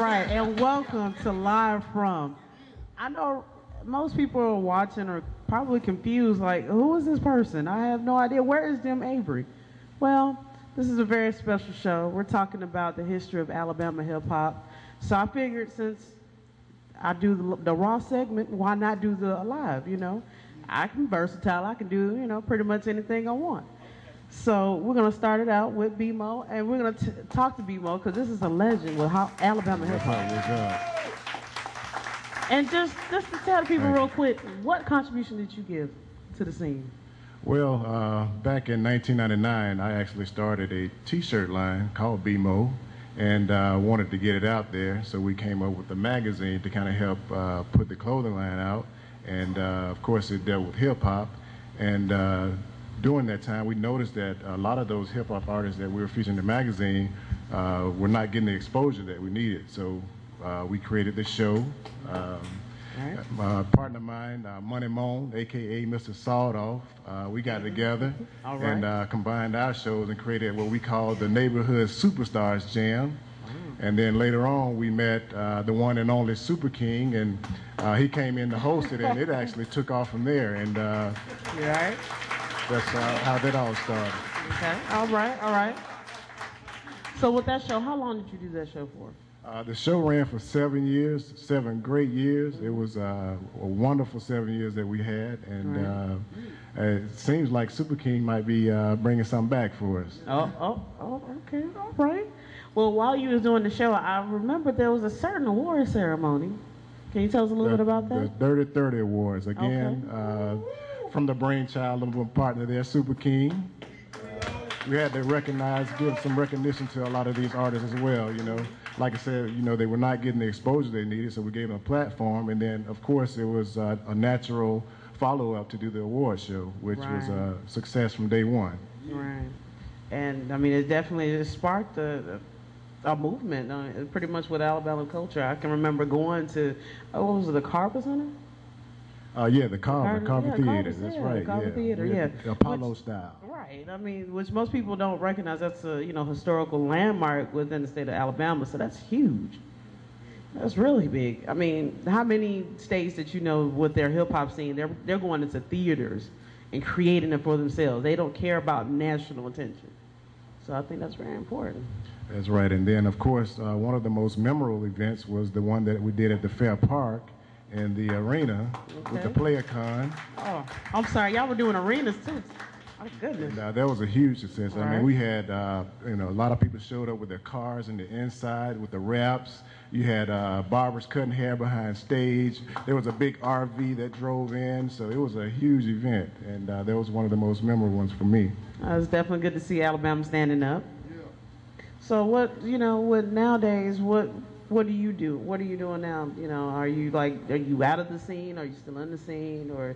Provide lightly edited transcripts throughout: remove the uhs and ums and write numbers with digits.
right, and welcome to Live From. I know most people are watching are probably confused, like, who is this person? I have no idea. Where is Jim Avery? Well, this is a very special show. We're talking about the history of Alabama hip hop. So I figured since I do the raw segment, why not do the live, you know? I can be versatile. I can do, you know, pretty much anything I want. So we're going to start it out with B-Moe, and we're going to talk to B-Moe because this is a legend with Alabama hip hop. And just to tell people real quick, what contribution did you give to the scene? Well, back in 1999, I actually started a T-shirt line called B-Moe, and wanted to get it out there, so we came up with a magazine to kind of help put the clothing line out. And of course, it dealt with hip hop. And during that time, we noticed that a lot of those hip hop artists that we were featuring in the magazine were not getting the exposure that we needed. So we created this show. My partner of mine, Money Moan, aka Mr. Sawed-Off, we got together and combined our shows and created what we call the Neighborhood Superstars Jam. And then later on, we met the one and only Super King, and he came in to host it, and it actually took off from there. And that's how that all started. Okay, all right. So with that show, how long did you do that show for? The show ran for 7 years, 7 great years. It was a wonderful 7 years that we had, and it seems like Super King might be bringing something back for us. Okay, all right. Well, while you was doing the show, I remember there was a certain award ceremony. Can you tell us a little bit about that? The Dirty 30 Awards, again, from the brainchild of a partner there, Super King. We had to give some recognition to a lot of these artists as well, you know. Like I said, you know, they were not getting the exposure they needed, so we gave them a platform. And then, of course, it was a natural follow-up to do the award show, which was a success from day one. Right. And, I mean, it definitely sparked a movement, pretty much with Alabama culture. I can remember going to, what was it, the Carver Center? Yeah, the Carver Theater, that's right. Carver Theater, The Apollo style. Right, I mean, which most people don't recognize. That's a, you know, historical landmark within the state of Alabama, so that's huge. That's really big. I mean, how many states that you know with their hip-hop scene, they're going into theaters and creating it for themselves. They don't care about national attention. So I think that's very important. That's right, and then, of course, one of the most memorable events was the one that we did at the Fair Park in the arena with the Player Con. Oh, I'm sorry, y'all were doing arenas too. Oh, goodness. And, that was a huge success. I mean, we had, you know, a lot of people showed up with their cars in the inside with the wraps. You had barbers cutting hair behind stage. There was a big RV that drove in, so it was a huge event, and that was one of the most memorable ones for me. It's definitely good to see Alabama standing up. Yeah. So what, you know, nowadays, what do you do? What are you doing now? You know, are you out of the scene? Are you still in the scene? Or,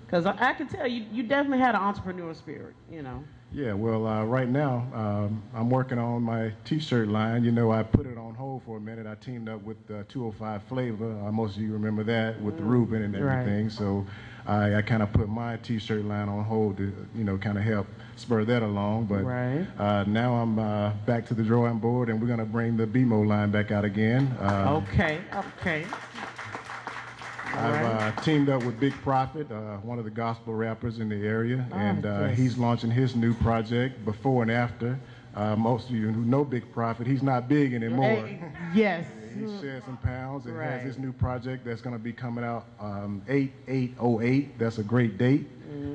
because I can tell you definitely had an entrepreneurial spirit, you know. Yeah, well, right now, I'm working on my T-shirt line. You know, I put it on hold for a minute. I teamed up with 205 Flavor. Most of you remember that, with the Reuben and everything. Right. So I kind of put my T-shirt line on hold to, you know, kind of help spur that along. But now I'm back to the drawing board, and we're going to bring the B-Moe line back out again. Okay. I've teamed up with Big Prophet, one of the gospel rappers in the area, and he's launching his new project, Before and After. Most of you who know Big Prophet, he's not big anymore. Yes. He shed some pounds and has his new project that's going to be coming out 8/8/08. That's a great date.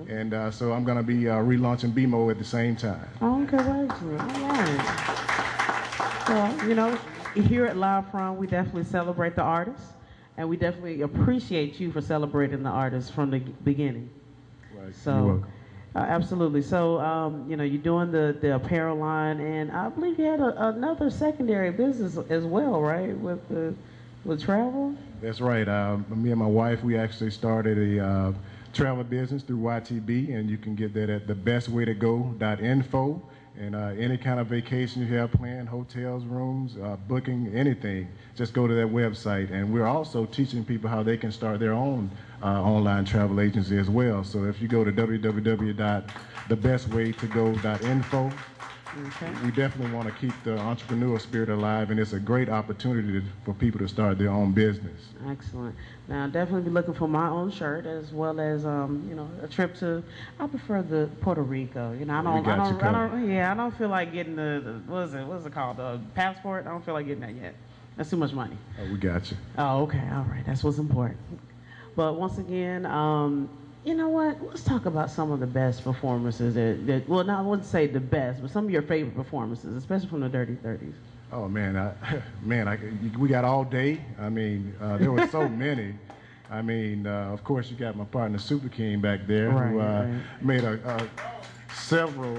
And so I'm going to be relaunching B-Moe at the same time. Oh, congratulations. All right. Well, you know, here at Live From, we definitely celebrate the artists. And we definitely appreciate you for celebrating the artists from the beginning. Right. So, absolutely. So, you know, you're doing the apparel line, and I believe you had another secondary business as well, right? With travel. That's right. Me and my wife, we actually started a travel business through YTB, and you can get that at thebestwaytogo.info. And any kind of vacation you have planned, hotels, rooms, booking, anything, just go to that website. And we're also teaching people how they can start their own online travel agency as well. So if you go to www.thebestwaytogo.info, Okay. We definitely want to keep the entrepreneurial spirit alive, and it's a great opportunity for people to start their own business. Excellent. Now, I'll definitely be looking for my own shirt as well as, you know, a trip to. I prefer the Puerto Rico. You know, I don't feel like getting the what's it called? The passport. I don't feel like getting that yet. That's too much money. Oh, we got you. Oh, okay. All right. That's what's important. But once again, you know what? Let's talk about some of the best performances well, no, I wouldn't say the best, but some of your favorite performances, especially from the Dirty 30s. Oh, man, we got all day. I mean, there were so many. I mean, of course, you got my partner Super King back there, who made several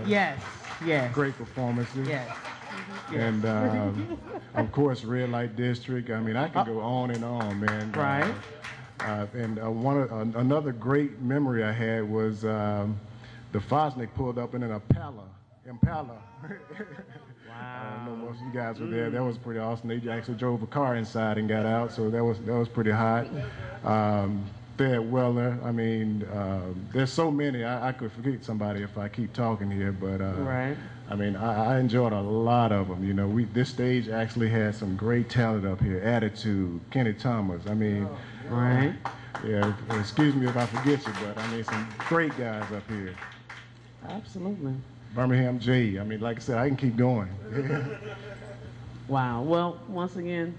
yes. great performances. Yes. And, of course, Red Light District. I mean, I could go on and on, man. Right. Another great memory I had was the Fosnick pulled up in an Impala. Wow. I know most of you guys were there. That was pretty awesome. They actually drove a car inside and got out, so that was pretty hot. Fed Weller. I mean, there's so many. I could forget somebody if I keep talking here, but right. I mean, I enjoyed a lot of them. You know, this stage actually had some great talent up here. Attitude, Kenny Thomas. I mean, right. Yeah. Excuse me if I forget you, but I mean, some great guys up here. Absolutely. Birmingham J. I mean, like I said, I can keep going. Wow. Well, once again,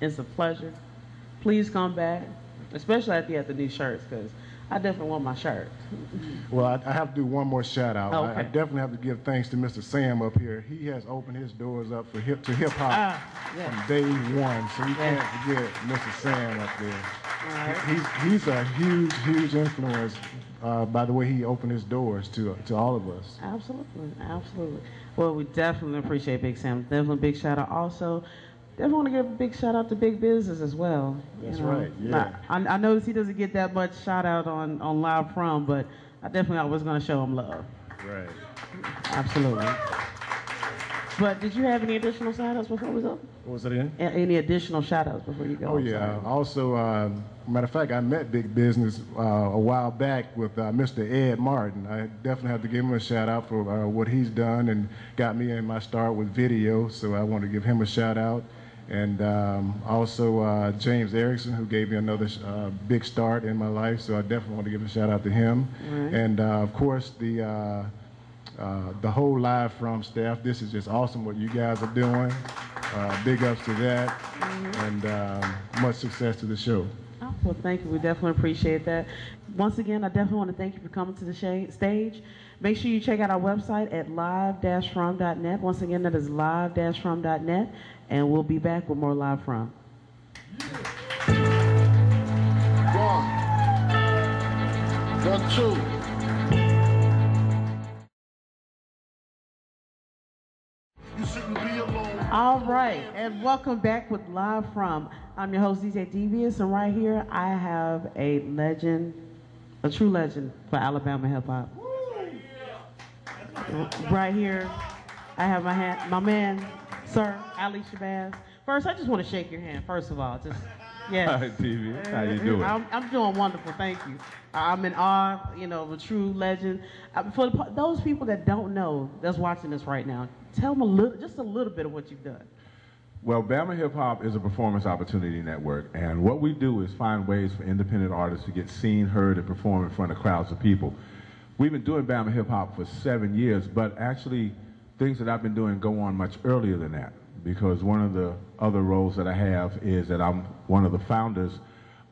it's a pleasure. Please come back, especially after you have the new shirts, because I definitely want my shirt. Well, I have to do one more shout out. Okay. I definitely have to give thanks to Mr. Sam up here. He has opened his doors up for hip hop from day one, so you can't forget Mr. Sam up there. Right. He's a huge influence by the way he opened his doors to all of us. Absolutely. Well, we definitely appreciate Big Sam. Definitely a big shout out. Also, definitely want to give a big shout out to Big Business as well. That's right. Yeah. I noticed he doesn't get that much shout out on Live From, but I definitely was going to show him love. Right. Absolutely. But did you have any additional shout outs before we go? What was that again? Any additional shout outs before you go? Oh, yeah. Also, matter of fact, I met Big Business a while back with Mr. Ed Martin. I definitely have to give him a shout out for what he's done and got me in my start with video, so I want to give him a shout out. And also James Erickson, who gave me another big start in my life, so I definitely want to give a shout out to him. Right. And of course, the whole Live From staff. This is just awesome what you guys are doing. Big ups to that, and much success to the show. Oh, well, thank you. We definitely appreciate that. Once again, I definitely want to thank you for coming to the stage. Make sure you check out our website at live-from.net. Once again, that is live-from.net, and we'll be back with more Live From. One, two. All right, and welcome back with Live From. I'm your host, DJ DVS, and right here I have a legend, a true legend for Alabama hip hop. Right here, I have my man, Sir Ali Shabazz. First, I just want to shake your hand. First of all, just yes. Hi, TV. How you doing? I'm doing wonderful. Thank you. I'm in awe, you know, of a true legend. For those people that don't know, that's watching this right now, tell them just a little bit of what you've done. Well, Bama Hip Hop is a performance opportunity network, and what we do is find ways for independent artists to get seen, heard, and perform in front of crowds of people. We've been doing Bama Hip Hop for 7 years, but actually things that I've been doing go on much earlier than that, because one of the other roles that I have is that I'm one of the founders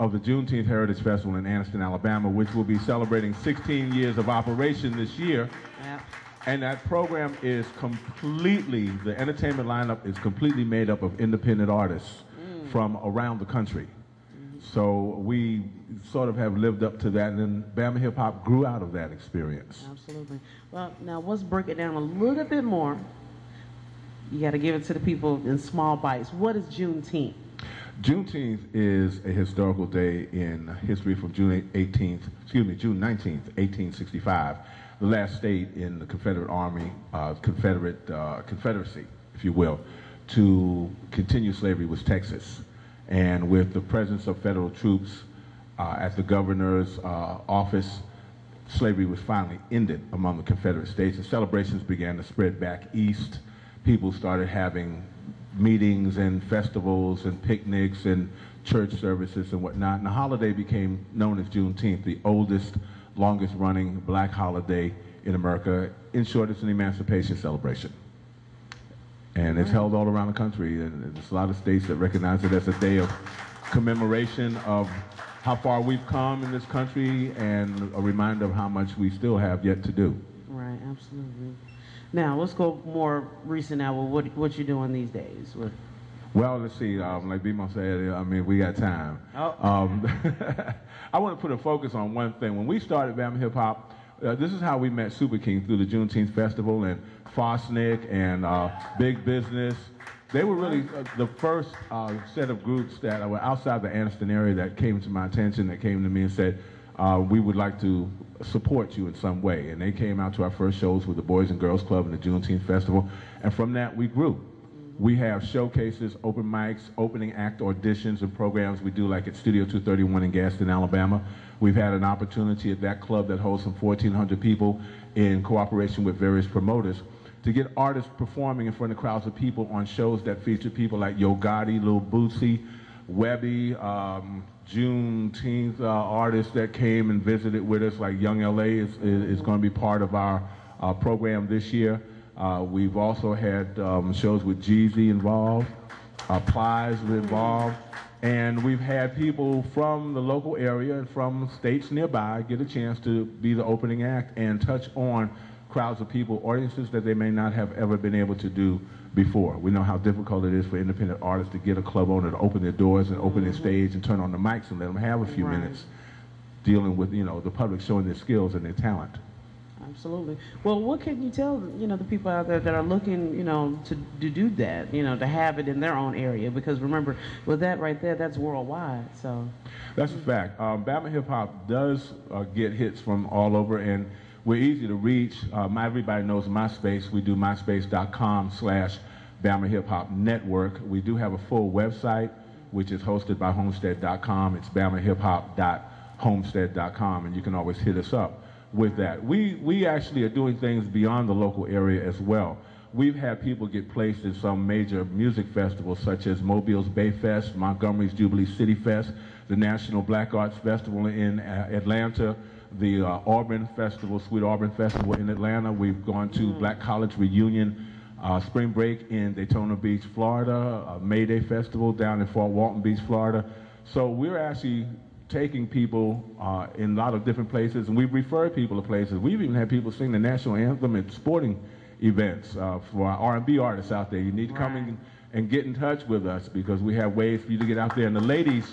of the Juneteenth Heritage Festival in Anniston, Alabama, which will be celebrating 16 years of operation this year. Yeah. And that program is completely, the entertainment lineup is completely made up of independent artists from around the country. So we sort of have lived up to that, and then Bama Hip Hop grew out of that experience. Absolutely. Well, now let's break it down a little bit more. You got to give it to the people in small bites. What is Juneteenth? Juneteenth is a historical day in history from June 19th, 1865. The last state in the Confederate Army, Confederacy, if you will, to continue slavery was Texas. And with the presence of federal troops at the governor's office, slavery was finally ended among the Confederate States, and celebrations began to spread back east. People started having meetings and festivals and picnics and church services and whatnot, and the holiday became known as Juneteenth, the oldest, longest running black holiday in America. In short, it's an emancipation celebration. And it's held all around the country, and there's a lot of states that recognize it as a day of commemoration of how far we've come in this country and a reminder of how much we still have yet to do. Right, absolutely. Now, let's go more recent now. Well, what you doing these days? Well, let's see, like B-Moe said, I mean, we got time. Oh. I want to put a focus on one thing. When we started Bama Hip Hop, this is how we met Super King, through the Juneteenth Festival, and Fosnick and Big Business. They were really the first set of groups that were outside the Anniston area that came to my attention, that came to me and said, we would like to support you in some way. And they came out to our first shows with the Boys and Girls Club and the Juneteenth Festival, and from that we grew. We have showcases, open mics, opening act auditions and programs we do, like at Studio 231 in Gaston, Alabama. We've had an opportunity at that club that holds some 1,400 people, in cooperation with various promoters, to get artists performing in front of crowds of people on shows that feature people like Yo Gotti, Lil Bootsy, Webby, Juneteenth artists that came and visited with us, like Young LA is going to be part of our program this year. We've also had shows with Jeezy involved, Plies involved, and we've had people from the local area and from states nearby get a chance to be the opening act and touch on crowds of people, audiences that they may not have ever been able to do before. We know how difficult it is for independent artists to get a club owner to open their doors and open their stage and turn on the mics and let them have a few minutes dealing with, you know, the public showing their skills and their talent. Absolutely. Well, what can you tell, you know, the people out there that are looking, you know, to do that, you know, to have it in their own area? Because remember, with that right there, that's worldwide. So that's a fact. Bama Hip Hop does get hits from all over, and we're easy to reach. Everybody knows MySpace. We do myspace.com/Bama Hip Hop Network. We do have a full website, which is hosted by Homestead.com. It's bamahiphop.homestead.com, and you can always hit us up with that. We actually are doing things beyond the local area as well. We've had people get placed in some major music festivals, such as Mobile's Bay Fest, Montgomery's Jubilee City Fest, the National Black Arts Festival in Atlanta, the Auburn Festival, Sweet Auburn Festival in Atlanta. We've gone to Black College Reunion, Spring Break in Daytona Beach, Florida, May Day Festival down in Fort Walton Beach, Florida. So we're actually taking people in a lot of different places, and we've referred people to places. We've even had people sing the national anthem at sporting events for our R&B artists out there. You need to come in and get in touch with us, because we have ways for you to get out there. And the ladies,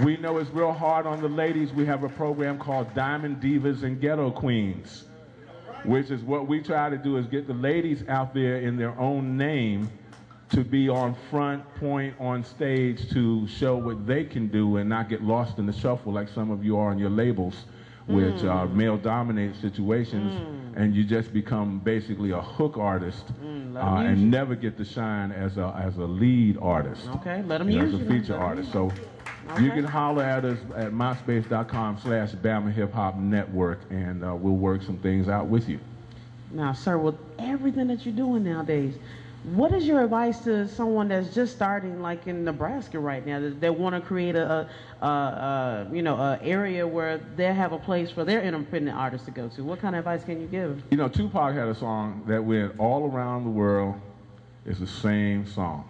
we know it's real hard on the ladies. We have a program called Diamond Divas and Ghetto Queens, which is what we try to do, is get the ladies out there in their own name to be on front point on stage to show what they can do and not get lost in the shuffle like some of you are on your labels, which are male-dominated situations, and you just become basically a hook artist and never get to shine as a lead artist. Okay, let them use as a feature artist. So you can holler at us at myspace.com/Bama Hip Hop Network, and we'll work some things out with you. Now, sir, with everything that you're doing nowadays, what is your advice to someone that's just starting, like in Nebraska right now, that want to create a area where they have a place for their independent artists to go to? What kind of advice can you give? You know, Tupac had a song that went all around the world. It's the same song.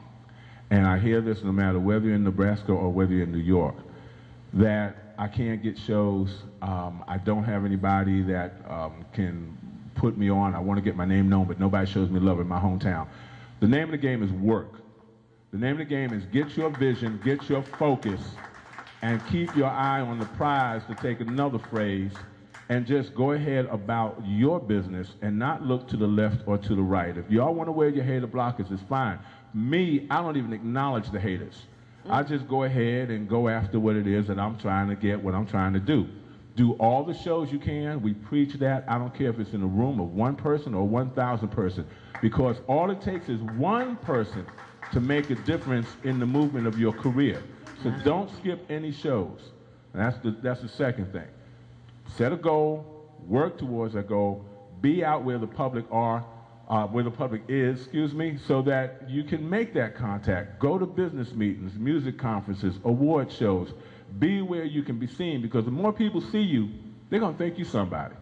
And I hear this no matter whether you're in Nebraska or whether you're in New York, that I can't get shows. I don't have anybody that can put me on. I want to get my name known, but nobody shows me love in my hometown. The name of the game is work. The name of the game is get your vision, get your focus, and keep your eye on the prize, to take another phrase, and just go ahead about your business and not look to the left or to the right. If y'all want to wear your hater blockers, it's fine. Me, I don't even acknowledge the haters. I just go ahead and go after what it is that I'm trying to get, what I'm trying to do. Do all the shows you can. We preach that. I don't care if it's in a room of 1 person or 1,000 person, because all it takes is 1 person to make a difference in the movement of your career. So don't skip any shows. And that's the second thing. set a goal, work towards that goal, be out where the public are, where the public is, excuse me, so that you can make that contact. Go to business meetings, music conferences, award shows. Be where you can be seen, because the more people see you, they're going to think you're somebody.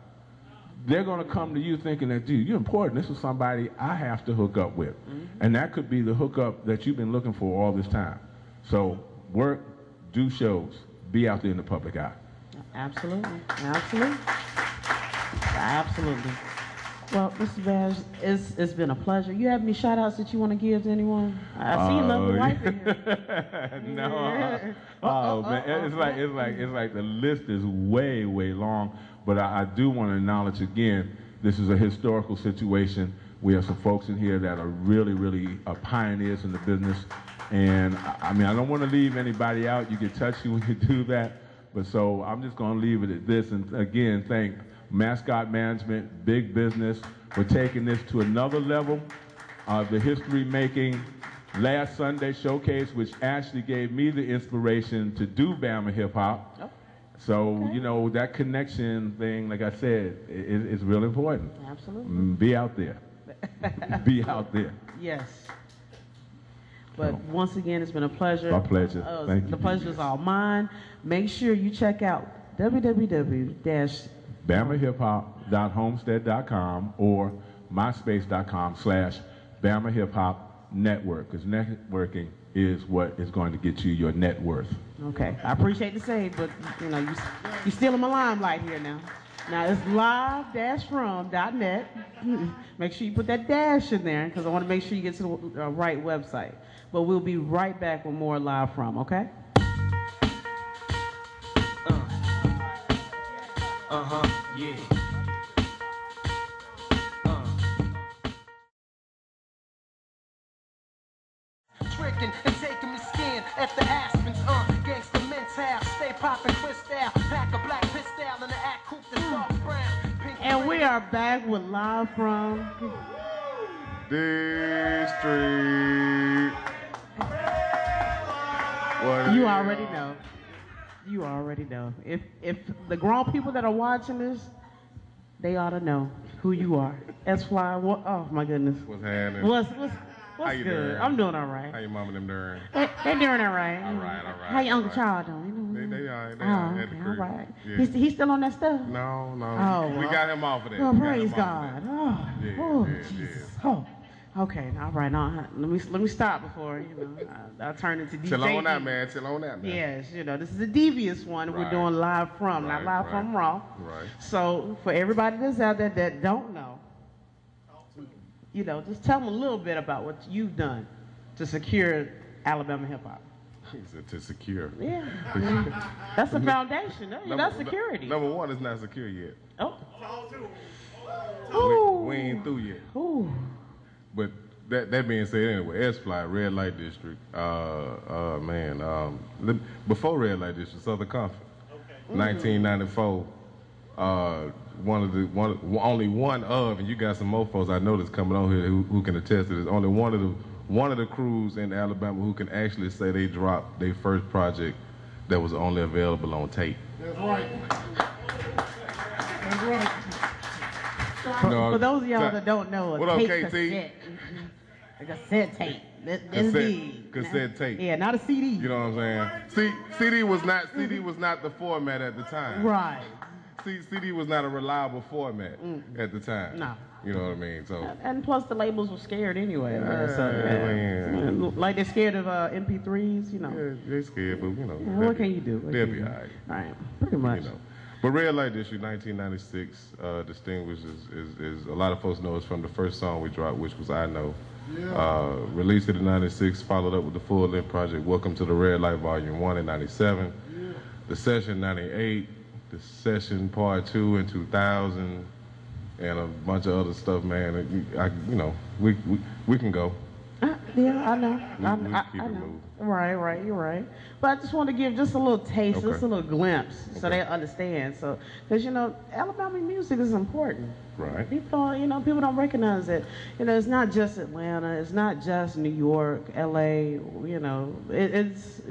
They're going to come to you thinking that, dude, you're important. This is somebody I have to hook up with. And that could be the hookup that you've been looking for all this time. So work, do shows, be out there in the public eye. Absolutely. Absolutely. Absolutely. Well, Mr. Bash, it's been a pleasure. You have any shout-outs that you want to give to anyone? I see you love your wife in here. No. Oh, man, it's like the list is way, way long. But I do want to acknowledge again, this is a historical situation. We have some folks in here that are really, really pioneers in the business. And I mean, I don't want to leave anybody out. You get touchy when you do that. But so I'm just going to leave it at this. And again, thank Mascot Management, Big Business, for taking this to another level. The history-making last Sunday showcase, which actually gave me the inspiration to do Bama Hip Hop. Oh. So, okay. You know, that connection thing, like I said, is real important. Absolutely. Be out there. Be out there. Yes. But once again, it's been a pleasure. My pleasure. Thank you. The pleasure is all mine. Make sure you check out www.bamahiphop.homestead.com or myspace.com/Bama Hip Hop Network, because networking is what is going to get you your net worth. Okay, I appreciate the save, but you know, you still in my limelight here now. Now it's live-from.net. Make sure you put that dash in there, because I want to make sure you get to the right website. But we'll be right back with more Live From, okay? Yeah. Tricking and taking me skin at the Aspens, gangsta mental, stay poppin' crystal, pack a black pistol and the act cooped in dark brown. And we are back with Live From District. You already know. You already know. If the grown people that are watching this, they ought to know who you are. S-Fly, what? Oh my goodness. What's happening? What's How you good? doing? I'm doing all right. How your mom and them doing? They're doing all right. All right. How your Uncle Charles doing? They all right. They Oh, all okay, all right. Yeah. He's still on that stuff? No. Oh, we got him off of that. Oh, We got praise him off God. of that. Oh, Yeah. Jesus. Oh, okay. All right. Now, let me stop before I turn into DJ. Chill on that, man. Yes, this is a devious one. Right. We're doing Live From, not Live From Raw. Right. So for everybody that's out there that don't know, just tell them a little bit about what you've done to secure Alabama hip hop. He said to secure. Yeah. That's the foundation. That's security. Number one, it's not secure yet. Oh. We ain't through yet. Ooh. But that being said, anyway, S-Fly, Red Light District, before Red Light District, Southern Comfort, 1994, only one of, and you got some more folks I know that's coming on here who can attest to this, only one of the crews in Alabama who can actually say they dropped their first project that was only available on tape. That's right. For those of y'all that don't know, what a up, tape KT? cassette. A cassette tape. Cassette tape. Yeah, not a CD. You know what I'm saying? CD was not the format at the time. Right. CD was not a reliable format at the time. No. You know what I mean? So. And plus the labels were scared anyway. Like they're scared of MP3s, Yeah, they're scared, but what can you do? They'll be all right. All right, pretty much. But Red Light District 1996 distinguishes is a lot of folks know it's from the first song we dropped, which was I Know. Yeah. Released it in 96, followed up with the full-length project Welcome to the Red Light Volume 1 in 97, The Session 98, The Session Part 2 in 2000, and a bunch of other stuff, man. We can go. Yeah, I know. We I keep it know. moving. Right, you're right. But I just want to give just a little taste, Okay. just a little glimpse, so Okay. they understand. So, because Alabama music is important. Right. People don't recognize it. It's not just Atlanta. It's not just New York, L.A. It's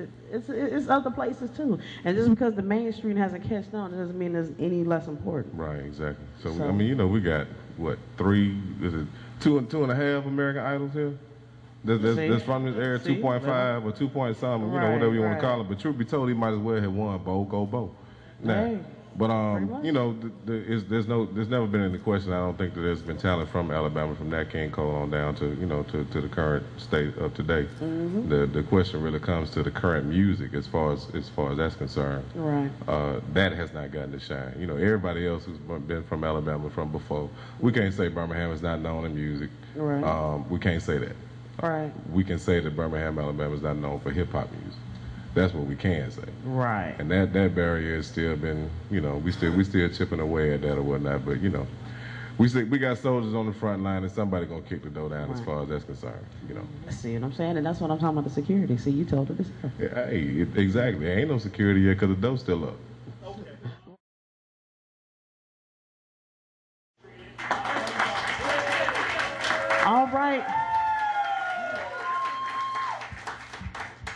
other places too. And just because the mainstream hasn't catched on, it doesn't mean it's any less important. Right, exactly. So, So- I mean, we got, what, two and a half American Idols here? That's from this era, See? 2.5 or 2 point something, Right, whatever you want right. to call it. But truth be told, he might as well have won Go Bo. Now, Hey, but pretty much. there's never been any question. I don't think that there's been talent from Alabama, from Nat King Cole on down to to the current state of today. Mm-hmm. The question really comes to the current music as far as that's concerned. Right. That has not gotten to shine. Everybody else who's been from Alabama from before, we can't say Birmingham is not known in music. Right. We can't say that. Right. We can say that Birmingham, Alabama is not known for hip hop music. That's what we can say. Right. And that barrier has still been, we still chipping away at that or whatnot. But we got soldiers on the front line, and somebody gonna kick the door down as far as that's concerned. See what I'm saying? And that's what I'm talking about, the security. See, you told her this. Hey, exactly. There ain't no security yet because the door's still up. All right.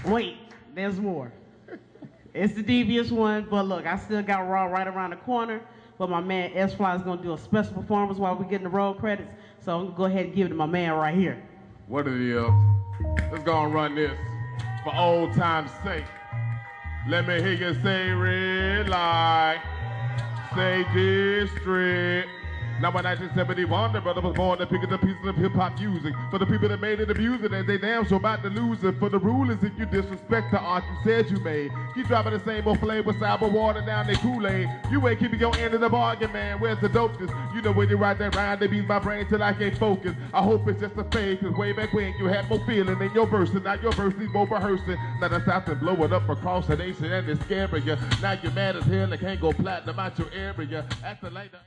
Wait, there's more. It's the devious one, but look, I still got Raw right around the corner, but my man S-Fly is gonna do a special performance while we're getting the roll credits, so I'm gonna go ahead and give it to my man right here. What it is? Let's go and run this for old time's sake. Let me hear you say red light, say district. Now in 1971, the brother was born to pick up the pieces of hip-hop music. For the people that made it abuse it, and they damn sure about to lose it. For the rulers, if you disrespect the art you said you made. Keep dropping the same old flavor, sour water down their Kool-Aid. You ain't keeping your end of the bargain, man. Where's the dopeness? When you write that rhyme, they beat my brain till I can't focus. I hope it's just a fake, cause way back when you had more feeling in your verse, and now your verse needs more rehearsing. Now that's out to blow it up across the nation, and it's scaring you. Now you're mad as hell and can't go platinum out your area. Acting like the